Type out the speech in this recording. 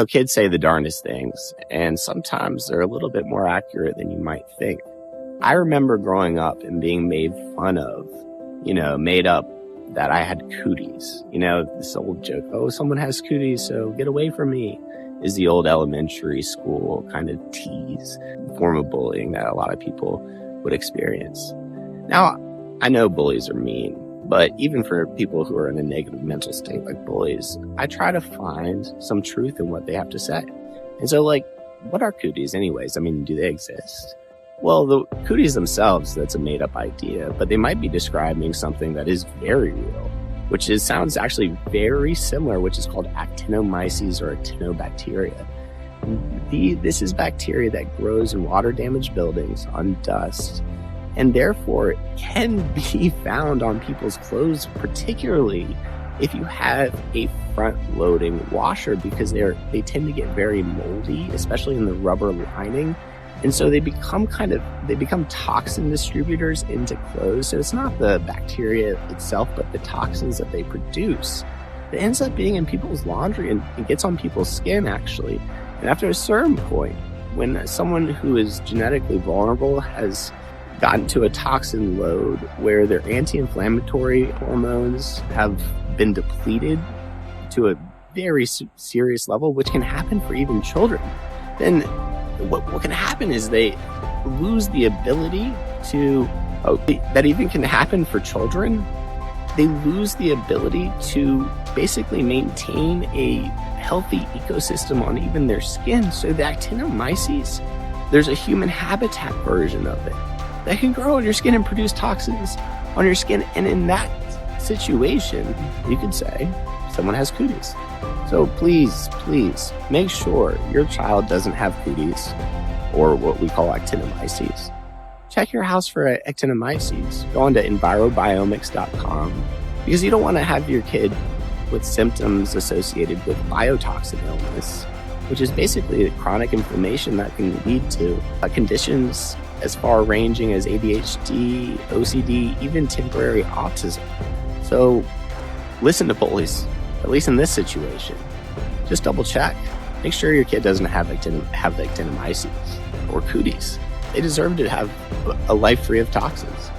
Kids say the darndest things, and sometimes they're a little bit more accurate than you might think. I remember growing up and being made fun of, made up that I had cooties. This old joke, oh, someone has cooties, so get away from me, is the old elementary school kind of tease, form of bullying that a lot of people would experience. Now, I know bullies are mean, but even for people who are in a negative mental state like bullies, I try to find some truth in what they have to say. And so, what are cooties anyways? I mean, do they exist? Well, the cooties themselves, that's a made-up idea, but they might be describing something that is very real, sounds actually very similar, which is called actinomyces or actinobacteria. This is bacteria that grows in water-damaged buildings, on dust, and therefore can be found on people's clothes, particularly if you have a front-loading washer, because they tend to get very moldy, especially in the rubber lining. And so they become toxin distributors into clothes. So it's not the bacteria itself, but the toxins that they produce that ends up being in people's laundry and it gets on people's skin, actually. And after a certain point, when someone who is genetically vulnerable has gotten to a toxin load where their anti-inflammatory hormones have been depleted to a very serious level, which can happen for even children, then what can happen is they lose the ability to, that even can happen for children, they lose the ability to basically maintain a healthy ecosystem on even their skin. So the actinomyces, there's a human habitat version of it that can grow on your skin and produce toxins on your skin. And in that situation, you could say someone has cooties. So please make sure your child doesn't have cooties or what we call actinomyces. Check your house for actinomyces. Go on to envirobiomics.com because you don't want to have your kid with symptoms associated with biotoxin illness, which is basically chronic inflammation that can lead to conditions as far ranging as ADHD, OCD, even temporary autism. So listen to bullies, at least in this situation. Just double check. Make sure your kid doesn't have actinomyces or cooties. They deserve to have a life free of toxins.